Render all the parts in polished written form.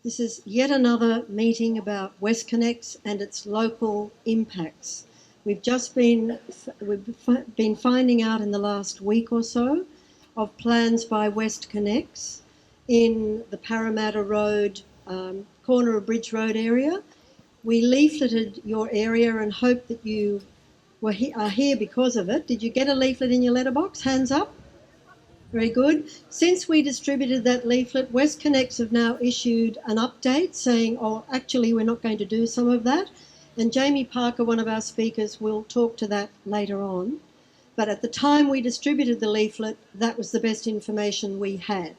This is yet another meeting about WestConnex and its local impacts. We've been finding out in the last week or so of plans by WestConnex in the Parramatta Road, corner of Bridge Road area. We leafleted your area and hope that you are here because of it. Did you get a leaflet in your letterbox? Hands up. Very good. Since we distributed that leaflet, WestConnex have now issued an update saying, oh, actually, we're not going to do some of that. And Jamie Parker, one of our speakers, will talk to that later on. But at the time we distributed the leaflet, that was the best information we had.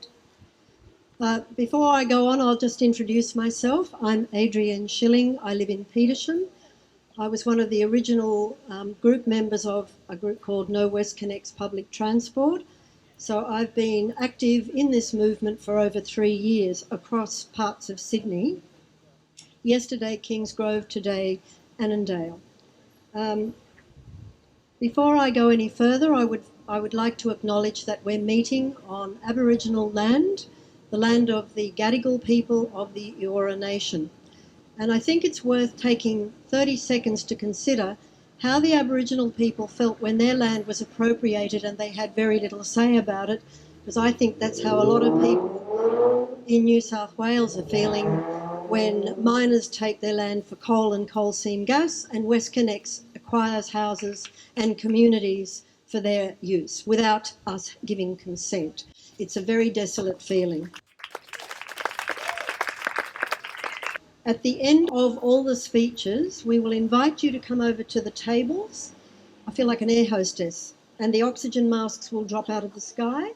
Before I go on, I'll just introduce myself. I'm Adrienne Schilling. I live in Petersham. I was one of the original group members of a group called No WestConnex Public Transport. So I've been active in this movement for over 3 years across parts of Sydney. Yesterday, Kingsgrove, today, Annandale. Before I go any further, I would like to acknowledge that we're meeting on Aboriginal land, the land of the Gadigal people of the Eora Nation. And I think it's worth taking 30 seconds to consider how the Aboriginal people felt when their land was appropriated and they had very little say about it, because I think that's how a lot of people in New South Wales are feeling when miners take their land for coal and coal seam gas and WestConnex acquires houses and communities for their use without us giving consent. It's a very desolate feeling. At the end of all the speeches, we will invite you to come over to the tables. I feel like an air hostess, and the oxygen masks will drop out of the sky.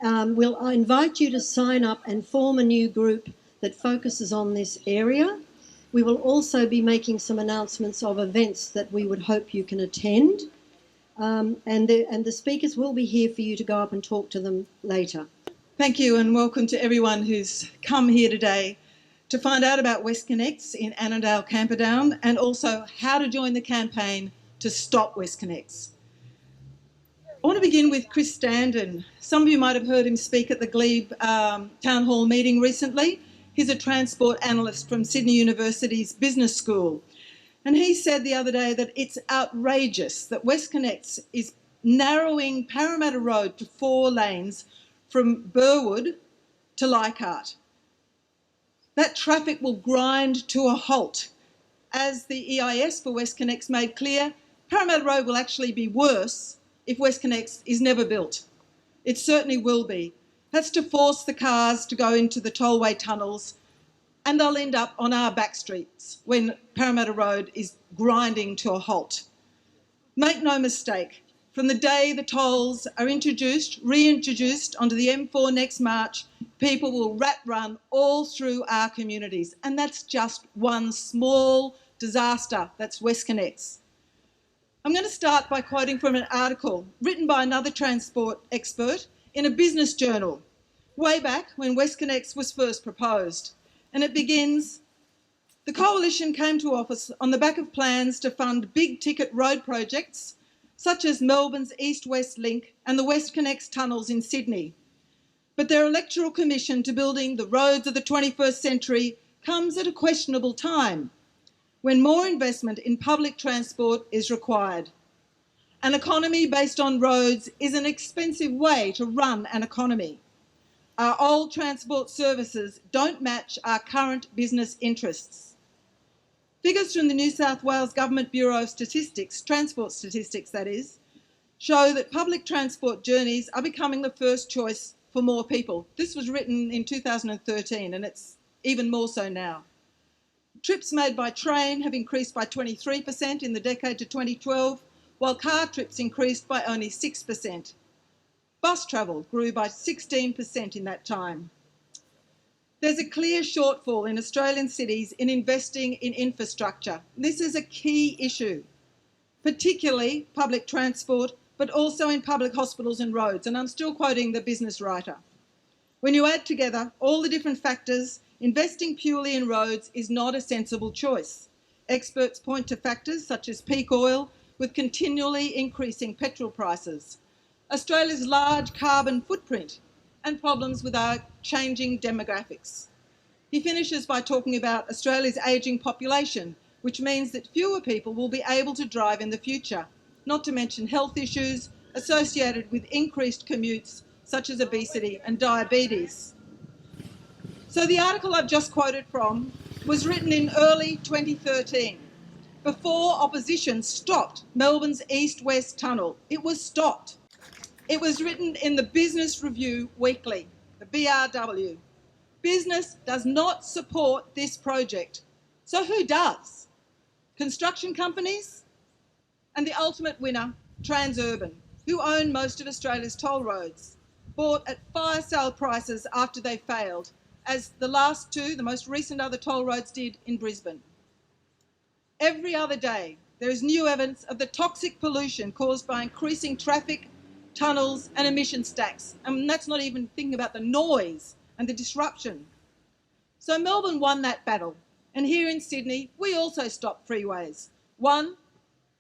We'll invite you to sign up and form a new group that focuses on this area. We will also be making some announcements of events that we would hope you can attend. And the speakers will be here for you to go up and talk to them later. Thank you, and welcome to everyone who's come here today to find out about WestConnex in Annandale Camperdown and also how to join the campaign to stop WestConnex. I want to begin with Chris Standen. Some of you might have heard him speak at the Glebe Town Hall meeting recently. He's a transport analyst from Sydney University's Business School. And he said the other day that it's outrageous that WestConnex is narrowing Parramatta Road to 4 lanes from Burwood to Leichhardt. That traffic will grind to a halt. As the EIS for WestConnex made clear, Parramatta Road will actually be worse if WestConnex is never built. It certainly will be. That's to force the cars to go into the tollway tunnels, and they'll end up on our back streets when Parramatta Road is grinding to a halt. Make no mistake, from the day the tolls are reintroduced onto the M4 next March, people will rat run all through our communities. And that's just one small disaster that's WestConnex. I'm going to start by quoting from an article written by another transport expert in a business journal, way back when WestConnex was first proposed. And it begins, "The Coalition came to office on the back of plans to fund big-ticket road projects such as Melbourne's East-West Link and the WestConnex tunnels in Sydney. But their electoral commission to building the roads of the 21st century comes at a questionable time, when more investment in public transport is required. An economy based on roads is an expensive way to run an economy. Our old transport services don't match our current business interests. Figures from the New South Wales Government Bureau of Statistics, transport statistics that is, show that public transport journeys are becoming the first choice for more people." This was written in 2013 and it's even more so now. Trips made by train have increased by 23% in the decade to 2012, while car trips increased by only 6%. Bus travel grew by 16% in that time. There's a clear shortfall in Australian cities in investing in infrastructure. This is a key issue, particularly public transport, but also in public hospitals and roads. And I'm still quoting the business writer. "When you add together all the different factors, investing purely in roads is not a sensible choice. Experts point to factors such as peak oil, with continually increasing petrol prices, Australia's large carbon footprint, and problems with our changing demographics. He finishes by talking about Australia's ageing population, which means that fewer people will be able to drive in the future, not to mention health issues associated with increased commutes such as obesity and diabetes. So the article I've just quoted from was written in early 2013, before opposition stopped Melbourne's East-West Tunnel. It was stopped. It was written in the Business Review Weekly, the BRW. Business does not support this project. So who does? Construction companies? And the ultimate winner, Transurban, who own most of Australia's toll roads, bought at fire sale prices after they failed, as the last two, the most recent other toll roads did in Brisbane. Every other day, there is new evidence of the toxic pollution caused by increasing traffic, tunnels and emission stacks. And that's not even thinking about the noise and the disruption. So Melbourne won that battle. And here in Sydney, we also stopped freeways. One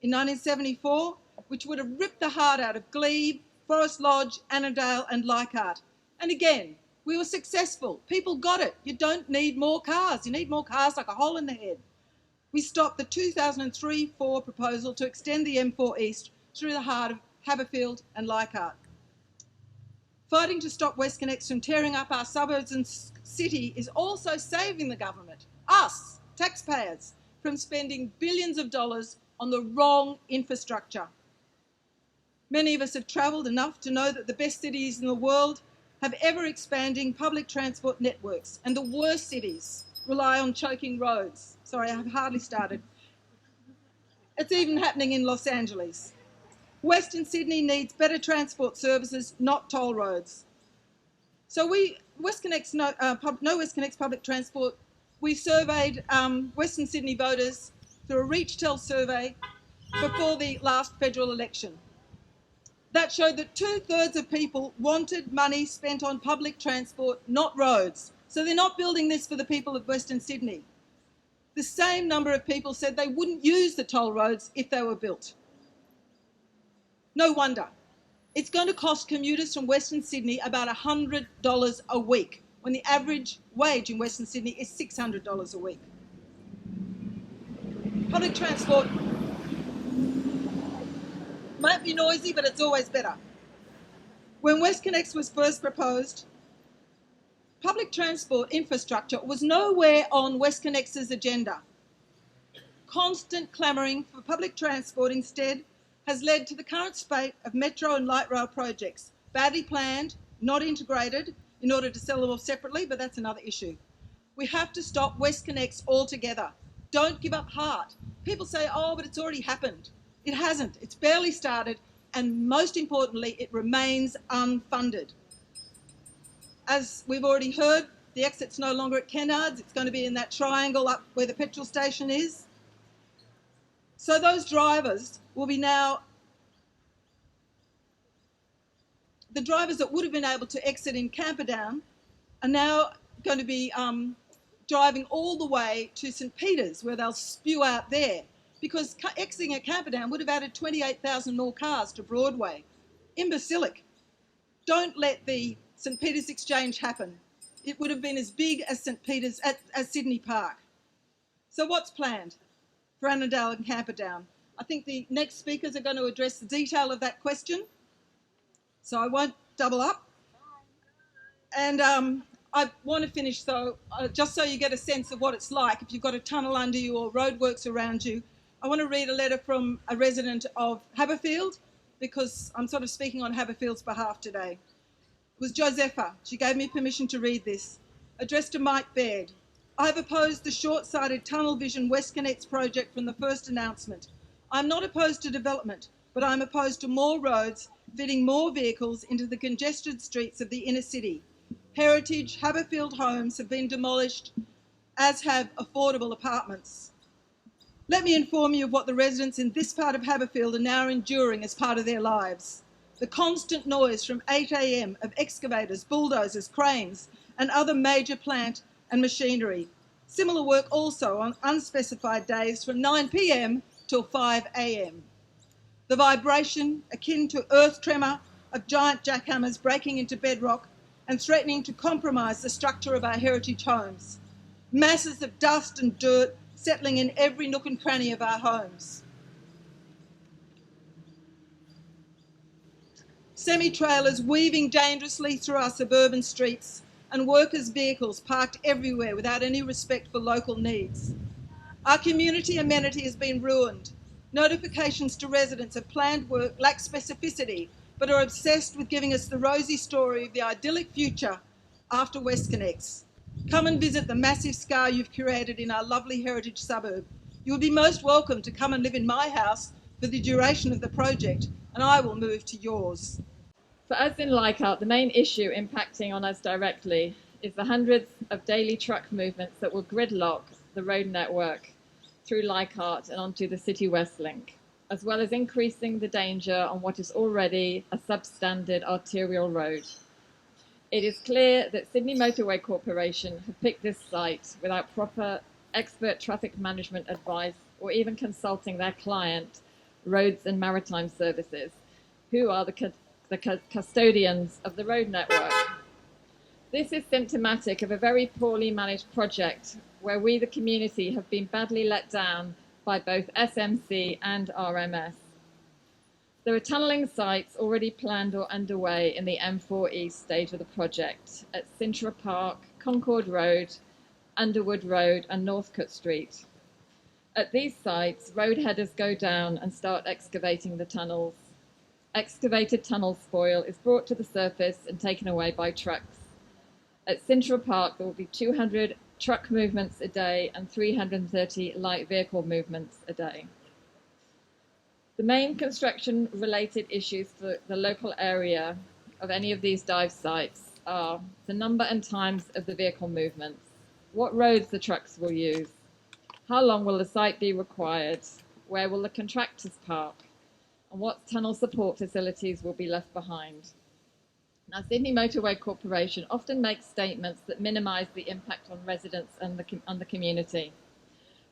in 1974, which would have ripped the heart out of Glebe, Forest Lodge, Annandale and Leichhardt. And again, we were successful. People got it. You don't need more cars. You need more cars like a hole in the head. We stopped the 2003-4 proposal to extend the M4 East through the heart of Haberfield and Leichhardt. Fighting to stop WestConnex from tearing up our suburbs and city is also saving the government, us, taxpayers, from spending billions of dollars on the wrong infrastructure. Many of us have travelled enough to know that the best cities in the world have ever-expanding public transport networks, and the worst cities rely on choking roads. Sorry, I've hardly started. It's even happening in Los Angeles. Western Sydney needs better transport services, not toll roads. So no WestConnex public transport. We surveyed Western Sydney voters through a ReachTel survey before the last federal election. That showed that 2/3 of people wanted money spent on public transport, not roads. So they're not building this for the people of Western Sydney. The same number of people said they wouldn't use the toll roads if they were built. No wonder. It's going to cost commuters from Western Sydney about $100 a week, when the average wage in Western Sydney is $600 a week. Public transport might be noisy, but it's always better. When WestConnex was first proposed, public transport infrastructure was nowhere on WestConnex's agenda. Constant clamouring for public transport instead has led to the current spate of metro and light rail projects, badly planned, not integrated, in order to sell them off separately, but that's another issue. We have to stop WestConnex altogether. Don't give up heart. People say, oh, but it's already happened. It hasn't. It's barely started, and most importantly, it remains unfunded. As we've already heard, the exit's no longer at Kennards. It's going to be in that triangle up where the petrol station is. So those drivers will be now, the drivers that would have been able to exit in Camperdown are now going to be driving all the way to St Peters, where they'll spew out there, because exiting at Camperdown would have added 28,000 more cars to Broadway. Imbecilic. Don't let the St Peters Exchange happen. It would have been as big as St Peters, as Sydney Park. So what's planned for Annandale and Camperdown? I think the next speakers are going to address the detail of that question, so I won't double up. And I want to finish, though, just so you get a sense of what it's like if you've got a tunnel under you or roadworks around you. I want to read a letter from a resident of Haberfield, because I'm sort of speaking on Haberfield's behalf today. It was Josepha. She gave me permission to read this. Addressed to Mike Baird. I have opposed the short-sighted tunnel vision WestConnex project from the first announcement. I'm not opposed to development, but I'm opposed to more roads fitting more vehicles into the congested streets of the inner city. Heritage Haberfield homes have been demolished, as have affordable apartments. Let me inform you of what the residents in this part of Haberfield are now enduring as part of their lives. The constant noise from 8 a.m. of excavators, bulldozers, cranes, and other major plant and machinery. Similar work also on unspecified days from 9 p.m. till 5 a.m. The vibration, akin to earth tremor, of giant jackhammers breaking into bedrock and threatening to compromise the structure of our heritage homes. masses of dust and dirt settling in every nook and cranny of our homes. Semi-trailers weaving dangerously through our suburban streets and workers' vehicles parked everywhere without any respect for local needs. Our community amenity has been ruined. Notifications to residents of planned work lack specificity, but are obsessed with giving us the rosy story of the idyllic future after WestConnex. Come and visit the massive scar you've created in our lovely heritage suburb. You will be most welcome to come and live in my house for the duration of the project, and I will move to yours. For us in Leichhardt, the main issue impacting on us directly is the hundreds of daily truck movements that will gridlock the road network through Leichhardt and onto the City West Link, as well as increasing the danger on what is already a substandard arterial road. It is clear that Sydney Motorway Corporation have picked this site without proper expert traffic management advice or even consulting their client, Roads and Maritime Services, who are the custodians of the road network. This is symptomatic of a very poorly managed project where we, the community, have been badly let down by both SMC and RMS. There are tunnelling sites already planned or underway in the M4 East stage of the project at Sintra Park, Concord Road, Underwood Road and Northcote Street. At these sites, road headers go down and start excavating the tunnels. Excavated tunnel spoil is brought to the surface and taken away by trucks. At Sintra Park, there will be 200 truck movements a day and 330 light vehicle movements a day. The main construction-related issues for the local area of any of these dive sites are the number and times of the vehicle movements, what roads the trucks will use, how long will the site be required, where will the contractors park, and what tunnel support facilities will be left behind. Now, Sydney Motorway Corporation often makes statements that minimise the impact on residents and the community.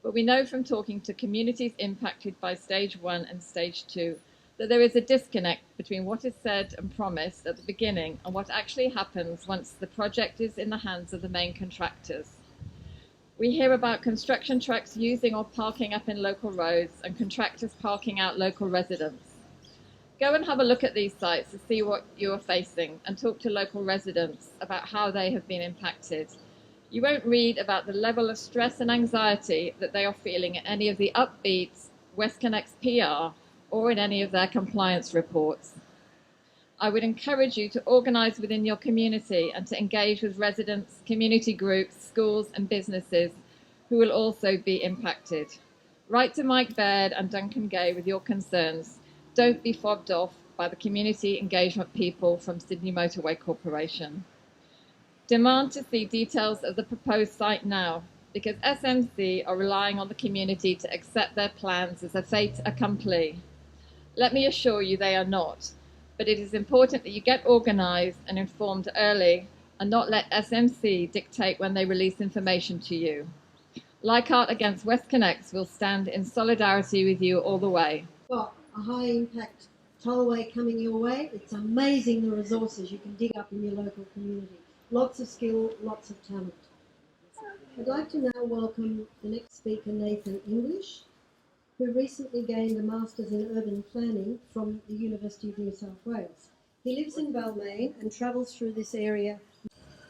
But we know from talking to communities impacted by Stage 1 and Stage 2 that there is a disconnect between what is said and promised at the beginning and what actually happens once the project is in the hands of the main contractors. We hear about construction trucks using or parking up in local roads and contractors parking out local residents. Go and have a look at these sites to see what you are facing and talk to local residents about how they have been impacted. You won't read about the level of stress and anxiety that they are feeling in any of the upbeat WestConnex PR or in any of their compliance reports. I would encourage you to organise within your community and to engage with residents, community groups, schools and businesses who will also be impacted. Write to Mike Baird and Duncan Gay with your concerns. Don't be fobbed off by the community engagement people from Sydney Motorway Corporation. Demand to see details of the proposed site now, because SMC are relying on the community to accept their plans as a fait accompli. Let me assure you they are not, but it is important that you get organised and informed early and not let SMC dictate when they release information to you. Leichhardt against WestConnex will stand in solidarity with you all the way. Got a high impact tollway coming your way. It's amazing the resources you can dig up in your local community. Lots of skill, lots of talent. I'd like to now welcome the next speaker, Nathan English, who recently gained a Masters in Urban Planning from the University of New South Wales. He lives in Balmain and travels through this area.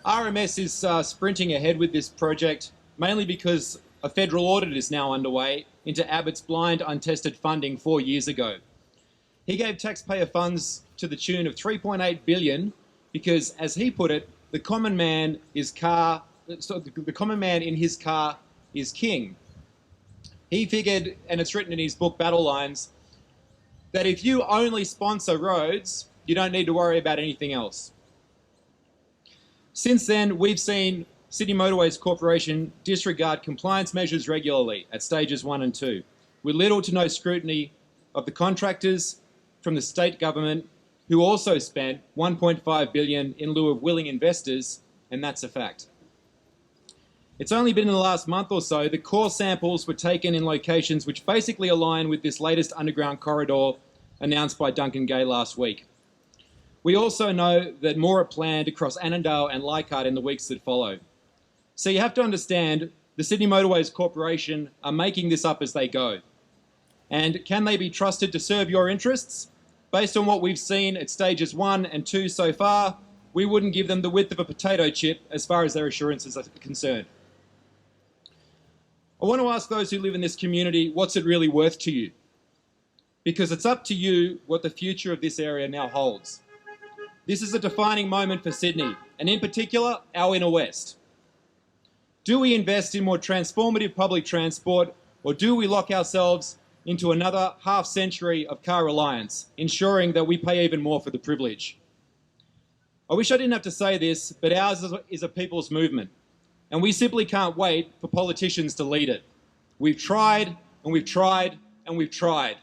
RMS is sprinting ahead with this project, mainly because a federal audit is now underway into Abbott's blind, untested funding 4 years ago. He gave taxpayer funds to the tune of $3.8 billion because, as he put it, the common man in his car is king. He figured, and it's written in his book Battle Lines, that if you only sponsor roads, you don't need to worry about anything else. Since then, we've seen Sydney Motorways Corporation disregard compliance measures regularly at stages 1 and 2, with little to no scrutiny of the contractors from the state government, who also spent $1.5 billion in lieu of willing investors, and that's a fact. It's only been in the last month or so that core samples were taken in locations which basically align with this latest underground corridor announced by Duncan Gay last week. We also know that more are planned across Annandale and Leichhardt in the weeks that follow. So you have to understand the Sydney Motorways Corporation are making this up as they go. And can they be trusted to serve your interests? Based on what we've seen at stages 1 and 2 so far, we wouldn't give them the width of a potato chip as far as their assurances are concerned. I want to ask those who live in this community, what's it really worth to you? Because it's up to you what the future of this area now holds. This is a defining moment for Sydney, and in particular, our inner west. Do we invest in more transformative public transport, or do we lock ourselves into another half-century of car reliance, ensuring that we pay even more for the privilege? I wish I didn't have to say this, but ours is a people's movement, and we simply can't wait for politicians to lead it. We've tried, and we've tried, and we've tried.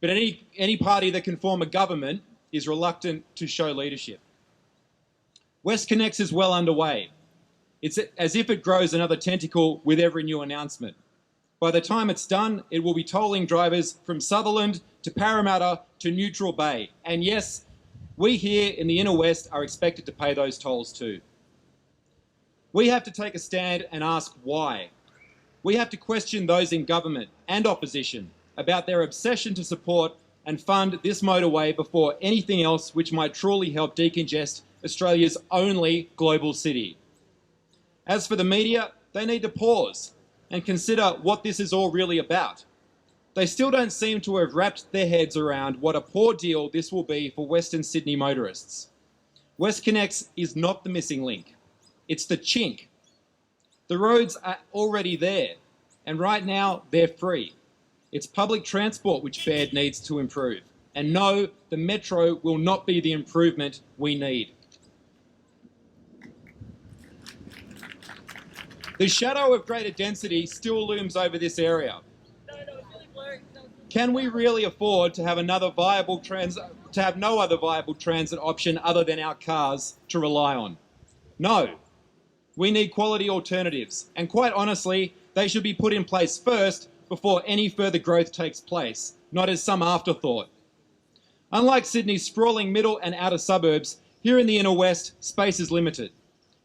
But any party that can form a government is reluctant to show leadership. WestConnex is well underway. It's as if it grows another tentacle with every new announcement. By the time it's done, it will be tolling drivers from Sutherland to Parramatta to Neutral Bay. And yes, we here in the inner west are expected to pay those tolls too. We have to take a stand and ask why. We have to question those in government and opposition about their obsession to support and fund this motorway before anything else which might truly help decongest Australia's only global city. As for the media, they need to pause and consider what this is all really about. They still don't seem to have wrapped their heads around what a poor deal this will be for Western Sydney motorists. WestConnex is not the missing link. It's the chink. The roads are already there, and right now they're free. It's public transport which Baird needs to improve. And no, the metro will not be the improvement we need. The shadow of greater density still looms over this area. Can we really afford to have no other viable transit option other than our cars to rely on? No. We need quality alternatives, and quite honestly, they should be put in place first before any further growth takes place, not as some afterthought. Unlike Sydney's sprawling middle and outer suburbs, here in the inner west, space is limited.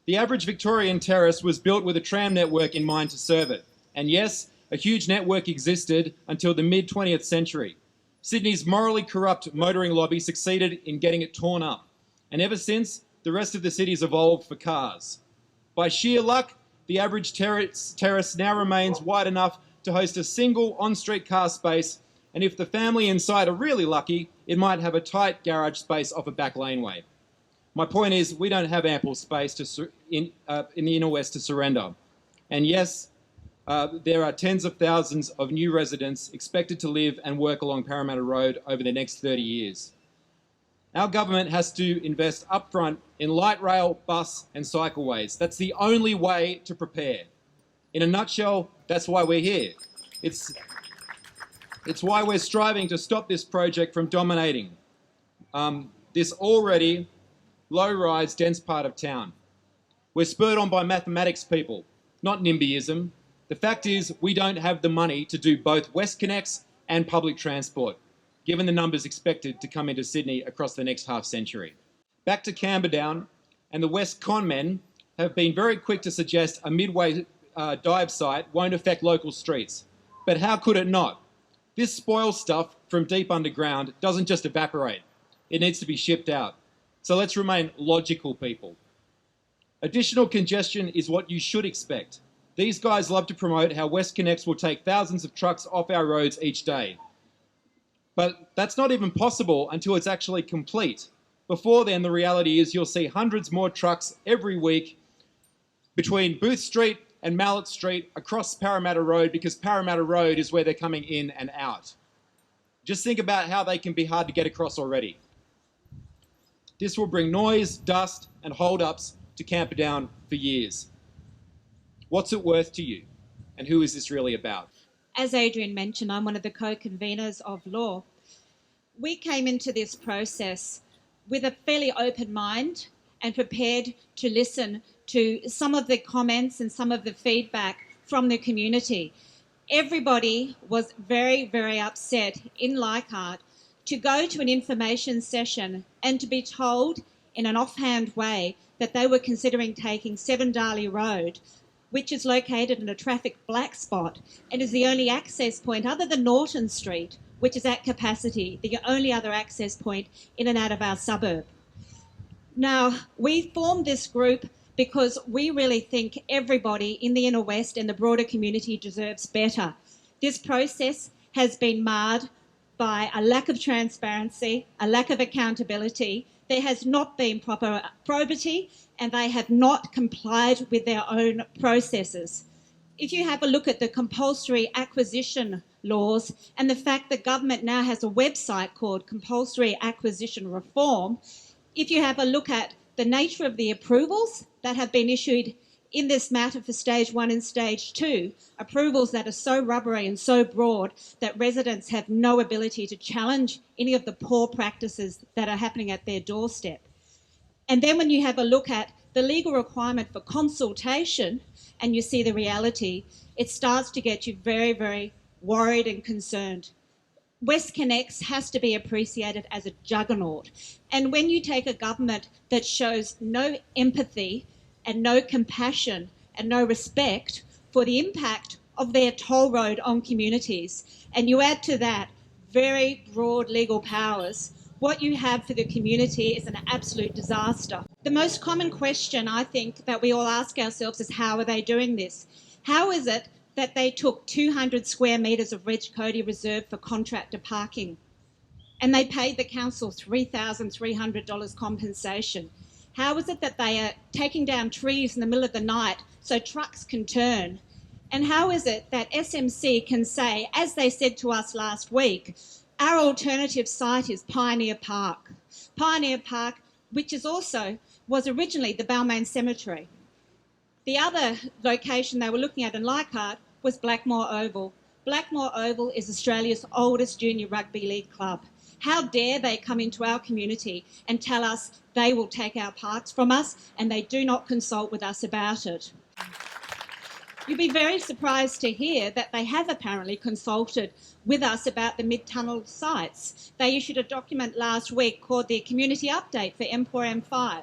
The average Victorian terrace was built with a tram network in mind to serve it. And yes, a huge network existed until the mid-20th century. Sydney's morally corrupt motoring lobby succeeded in getting it torn up. And ever since, the rest of the city's evolved for cars. By sheer luck, the average terrace now remains wide enough to host a single on-street car space, and if the family inside are really lucky, it might have a tight garage space off a back laneway. My point is, we don't have ample space in the inner west to surrender. And yes, there are tens of thousands of new residents expected to live and work along Parramatta Road over the next 30 years. Our government has to invest upfront in light rail, bus and cycleways. That's the only way to prepare. In a nutshell, that's why we're here. It's why we're striving to stop this project from dominating this already low-rise, dense part of town. We're spurred on by mathematics, people, not NIMBYism. The fact is, we don't have the money to do both WestConnex and public transport, given the numbers expected to come into Sydney across the next half-century. Back to Camperdown, and the WestCon men have been very quick to suggest a midway dive site won't affect local streets. But how could it not? This spoils stuff from deep underground doesn't just evaporate. It needs to be shipped out. So let's remain logical, people. Additional congestion is what you should expect. These guys love to promote how WestConnex will take thousands of trucks off our roads each day. But that's not even possible until it's actually complete. Before then, the reality is you'll see hundreds more trucks every week between Booth Street and Mallet Street across Parramatta Road, because Parramatta Road is where they're coming in and out. Just think about how they can be hard to get across already. This will bring noise, dust and hold-ups to Camperdown for years. What's it worth to you? And who is this really about? As Adrian mentioned, I'm one of the co-conveners of Law. We came into this process with a fairly open mind and prepared to listen to some of the comments and some of the feedback from the community. Everybody was very, very upset in Leichhardt to go to an information session and to be told in an offhand way that they were considering taking 7 Darley Road, which is located in a traffic black spot and is the only access point other than Norton Street, which is at capacity, the only other access point in and out of our suburb. Now, we formed this group because we really think everybody in the inner west and the broader community deserves better. This process has been marred by a lack of transparency, a lack of accountability. There has not been proper probity, and they have not complied with their own processes. If you have a look at the compulsory acquisition laws and the fact that government now has a website called Compulsory Acquisition Reform, if you have a look at the nature of the approvals that have been issued in this matter for stage 1 and stage 2, approvals that are so rubbery and so broad that residents have no ability to challenge any of the poor practices that are happening at their doorstep. And then when you have a look at the legal requirement for consultation and you see the reality, it starts to get you very, very worried and concerned. WestConnex has to be appreciated as a juggernaut. And when you take a government that shows no empathy and no compassion and no respect for the impact of their toll road on communities, and you add to that very broad legal powers, what you have for the community is an absolute disaster. The most common question I think that we all ask ourselves is, how are they doing this? How is it that they took 200 square metres of Reg Cody reserved for contractor parking and they paid the council $3,300 compensation? How is it that they are taking down trees in the middle of the night so trucks can turn? And how is it that SMC can say, as they said to us last week, our alternative site is Pioneer Park? Pioneer Park, which was originally the Balmain Cemetery. The other location they were looking at in Leichhardt was Blackmore Oval. Blackmore Oval is Australia's oldest junior rugby league club. How dare they come into our community and tell us they will take our parks from us and they do not consult with us about it? You'll be very surprised to hear that they have apparently consulted with us about the mid-tunnel sites. They issued a document last week called the Community Update for M4-M5.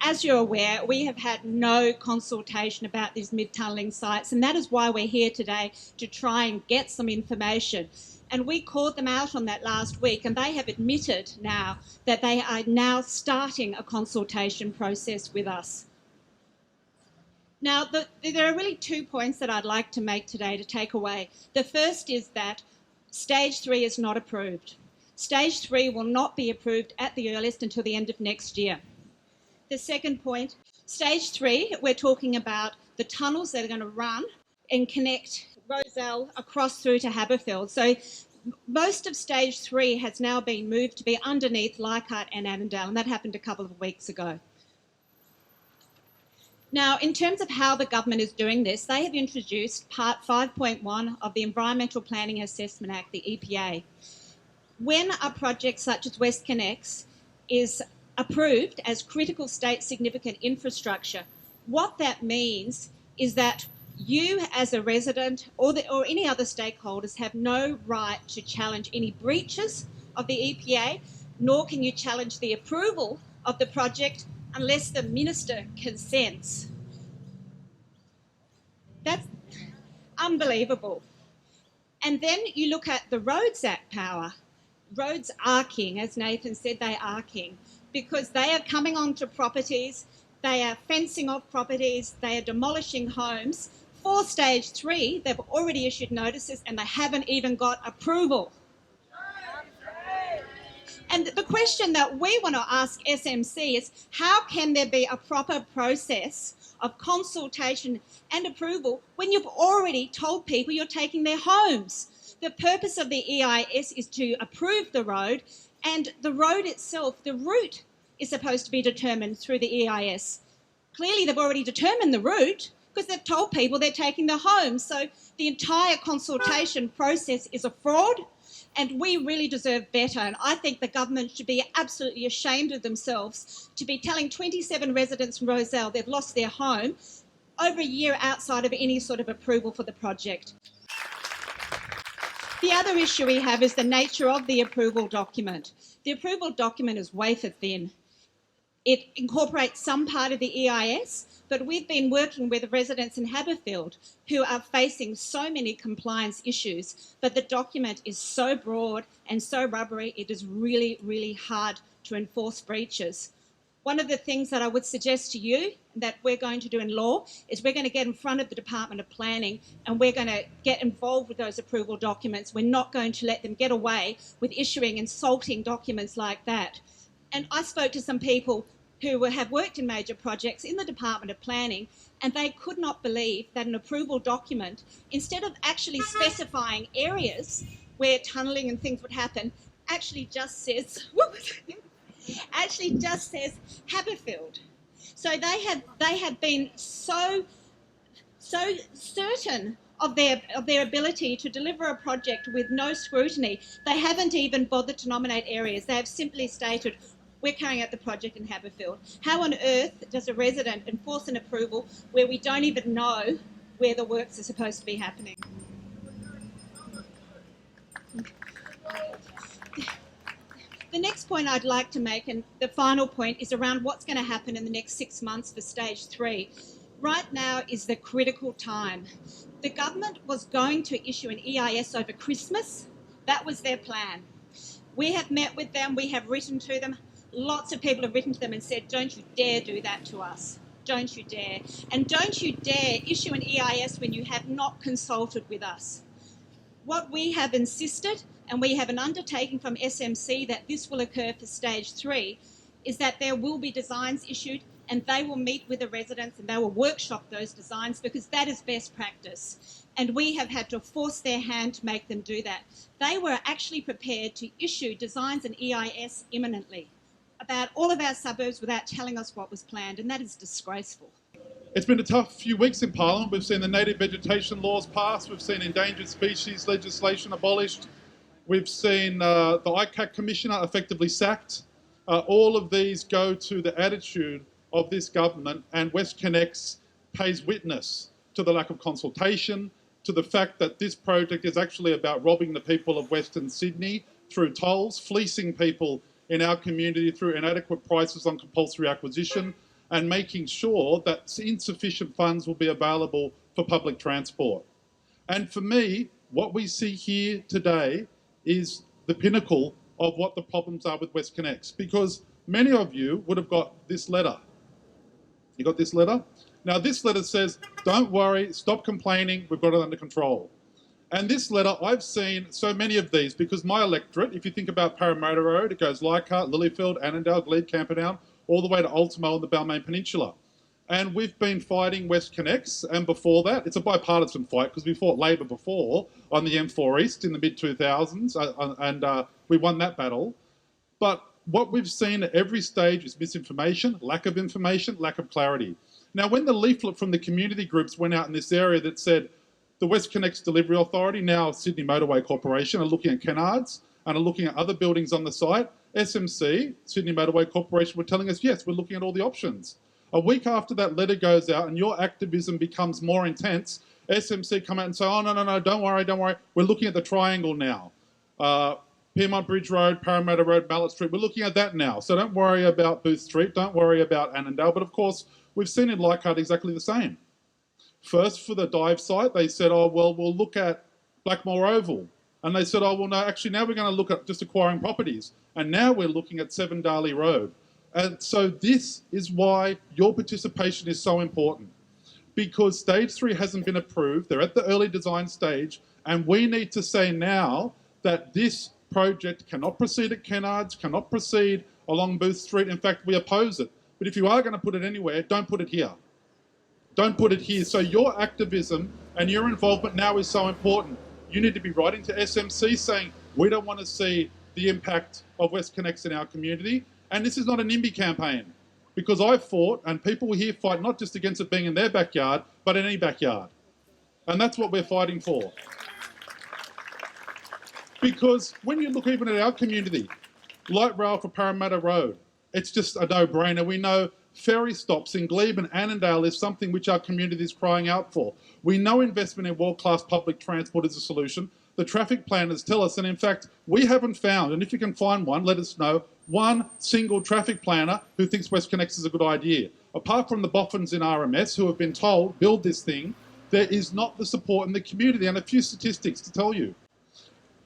As you're aware, we have had no consultation about these mid-tunnelling sites, and that is why we're here today, to try and get some information. And we called them out on that last week, and they have admitted now that they are now starting a consultation process with us. Now, there are really 2 points that I'd like to make today to take away. The first is that Stage 3 is not approved. Stage 3 will not be approved at the earliest until the end of next year. The second point, Stage 3, we're talking about the tunnels that are going to run and connect Rozelle across through to Haberfield. So most of Stage 3 has now been moved to be underneath Leichhardt and Annandale, and that happened a couple of weeks ago. Now, in terms of how the government is doing this, they have introduced Part 5.1 of the Environmental Planning Assessment Act, the EPA. When a project such as WestConnex is approved as critical state significant infrastructure, what that means is that you as a resident or any other stakeholders have no right to challenge any breaches of the EPA, nor can you challenge the approval of the project unless the minister consents. That's unbelievable. And then you look at the Roads Act power. Roads are king, as Nathan said, they are king, because they are coming onto properties, they are fencing off properties, they are demolishing homes. For Stage 3, they've already issued notices and they haven't even got approval. And the question that we want to ask SMC is, how can there be a proper process of consultation and approval when you've already told people you're taking their homes? The purpose of the EIS is to approve the road, and the road itself, the route, is supposed to be determined through the EIS. Clearly, they've already determined the route because they've told people they're taking their homes. So the entire consultation process is a fraud, and we really deserve better. And I think the government should be absolutely ashamed of themselves to be telling 27 residents from Rozelle they've lost their home over a year outside of any sort of approval for the project. The other issue we have is the nature of the approval document. The approval document is wafer thin. It incorporates some part of the EIS, but we've been working with residents in Haberfield who are facing so many compliance issues, but the document is so broad and so rubbery, it is really, really hard to enforce breaches. One of the things that I would suggest to you that we're going to do in law is we're going to get in front of the Department of Planning and we're going to get involved with those approval documents. We're not going to let them get away with issuing insulting documents like that. And I spoke to some people who have worked in major projects in the Department of Planning, and they could not believe that an approval document, instead of actually specifying areas where tunnelling and things would happen, actually just says Haberfield. So they have been so certain of their ability to deliver a project with no scrutiny. They haven't even bothered to nominate areas. They have simply stated, we're carrying out the project in Haberfield. How on earth does a resident enforce an approval where we don't even know where the works are supposed to be happening? The next point I'd like to make, and the final point, is around what's going to happen in the next 6 months for stage 3. Right now is the critical time. The government was going to issue an EIS over Christmas. That was their plan. We have met with them, we have written to them. Lots of people have written to them and said, don't you dare do that to us. Don't you dare. And don't you dare issue an EIS when you have not consulted with us. What we have insisted, and we have an undertaking from SMC that this will occur for stage 3, is that there will be designs issued and they will meet with the residents and they will workshop those designs because that is best practice. And we have had to force their hand to make them do that. They were actually prepared to issue designs and EIS imminently about all of our suburbs without telling us what was planned, and that is disgraceful. It's been a tough few weeks in Parliament. We've seen the native vegetation laws passed, we've seen endangered species legislation abolished, we've seen the ICAC Commissioner effectively sacked. All of these go to the attitude of this government, and WestConnex pays witness to the lack of consultation, to the fact that this project is actually about robbing the people of Western Sydney through tolls, fleecing people in our community through inadequate prices on compulsory acquisition, and making sure that insufficient funds will be available for public transport. And for me, what we see here today is the pinnacle of what the problems are with WestConnex, because many of you would have got this letter. You got this letter? Now, this letter says, don't worry, stop complaining, we've got it under control. And this letter, I've seen so many of these because my electorate, if you think about Parramatta Road, it goes Leichhardt, Lilyfield, Annandale, Glebe, Camperdown, all the way to Ultimo and the Balmain Peninsula. And we've been fighting WestConnex, and before that, it's a bipartisan fight because we fought Labor before on the M4 East in the mid-2000s, and we won that battle. But what we've seen at every stage is misinformation, lack of information, lack of clarity. Now, when the leaflet from the community groups went out in this area that said, the WestConnex Delivery Authority, now Sydney Motorway Corporation, are looking at Kennards and are looking at other buildings on the site. SMC, Sydney Motorway Corporation, were telling us, yes, we're looking at all the options. A week after that letter goes out and your activism becomes more intense, SMC come out and say, oh, no, don't worry. We're looking at the triangle now. Piedmont Bridge Road, Parramatta Road, Mallet Street, we're looking at that now. So don't worry about Booth Street, don't worry about Annandale. But of course, we've seen in Leichhardt exactly the same. First, for the dive site, they said, oh, well, we'll look at Blackmore Oval. And they said, oh, well, no, actually, now we're going to look at just acquiring properties. And now we're looking at 7 Darley Road. And so this is why your participation is so important. Because stage 3 hasn't been approved. They're at the early design stage. And we need to say now that this project cannot proceed at Kennards, cannot proceed along Booth Street. In fact, we oppose it. But if you are going to put it anywhere, don't put it here. Don't put it here. So your activism and your involvement now is so important. You need to be writing to SMC saying, we don't want to see the impact of WestConnex in our community. And this is not a NIMBY campaign, because I've fought, and people here fight not just against it being in their backyard, but in any backyard. And that's what we're fighting for. Because when you look even at our community, light rail for Parramatta Road, it's just a no-brainer. We know ferry stops in Glebe and Annandale is something which our community is crying out for. We know investment in world-class public transport is a solution. The traffic planners tell us, and in fact, we haven't found, and if you can find one, let us know, one single traffic planner who thinks WestConnex is a good idea. Apart from the boffins in RMS who have been told, build this thing, there is not the support in the community. And a few statistics to tell you.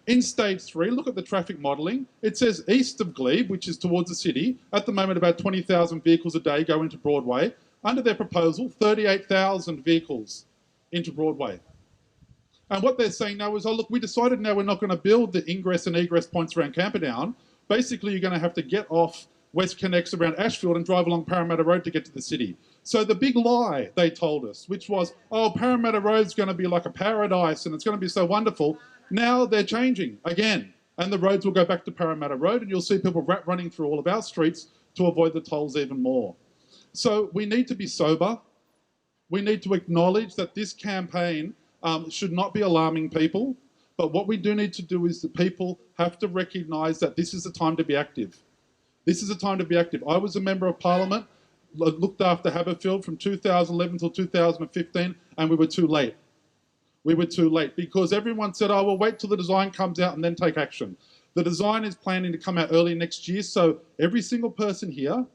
In stage 3, look at the traffic modelling. It says east of Glebe, which is towards the city, at the moment about 20,000 vehicles a day go into Broadway. Under their proposal, 38,000 vehicles into Broadway. And what they're saying now is, oh, look, we decided now we're not going to build the ingress and egress points around Camperdown. Basically, you're going to have to get off WestConnex around Ashfield and drive along Parramatta Road to get to the city. So the big lie they told us, which was, oh, Parramatta Road's going to be like a paradise and it's going to be so wonderful. Now they're changing again. And the roads will go back to Parramatta Road and you'll see people running through all of our streets to avoid the tolls even more. So we need to be sober. We need to acknowledge that this campaign should not be alarming people. But what we do need to do is the people have to recognise that this is a time to be active. This is a time to be active. I was a member of Parliament, looked after Haberfield from 2011 till 2015, and we were too late. We were too late because everyone said, oh, well, wait till the design comes out and then take action. The design is planning to come out early next year, so every single person here,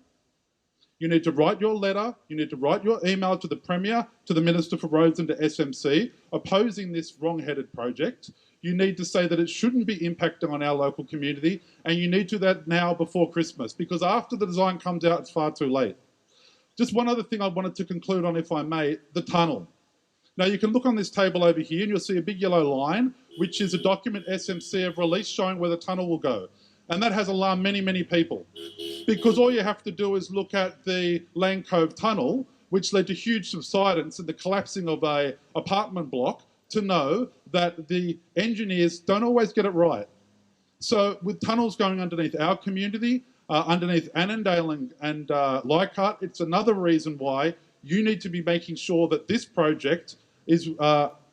you need to write your letter, you need to write your email to the Premier, to the Minister for Roads and to SMC, opposing this wrong-headed project. You need to say that it shouldn't be impacting on our local community, and you need to do that now before Christmas, because after the design comes out, it's far too late. Just one other thing I wanted to conclude on, if I may, the tunnel. Now, you can look on this table over here, and you'll see a big yellow line, which is a document SMC have released showing where the tunnel will go. And that has alarmed many, many people, because all you have to do is look at the Lang Cove Tunnel, which led to huge subsidence and the collapsing of an apartment block, to know that the engineers don't always get it right. So with tunnels going underneath our community, underneath Annandale and Leichhardt, it's another reason why you need to be making sure that this project is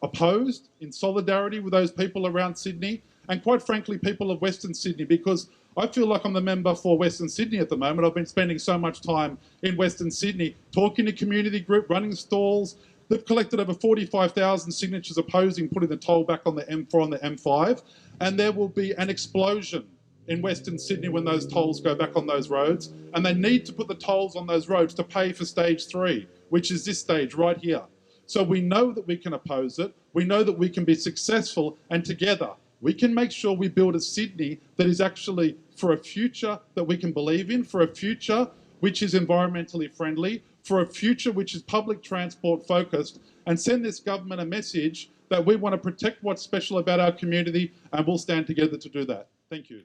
opposed in solidarity with those people around Sydney and, quite frankly, people of Western Sydney, because I feel like I'm the member for Western Sydney at the moment. I've been spending so much time in Western Sydney talking to community group, running stalls. They've collected over 45,000 signatures opposing putting the toll back on the M4 and the M5, and there will be an explosion in Western Sydney when those tolls go back on those roads, and they need to put the tolls on those roads to pay for stage 3, which is this stage right here. So we know that we can oppose it, we know that we can be successful, and together we can make sure we build a Sydney that is actually for a future that we can believe in, for a future which is environmentally friendly, for a future which is public transport focused, and send this government a message that we want to protect what's special about our community, and we'll stand together to do that. Thank you.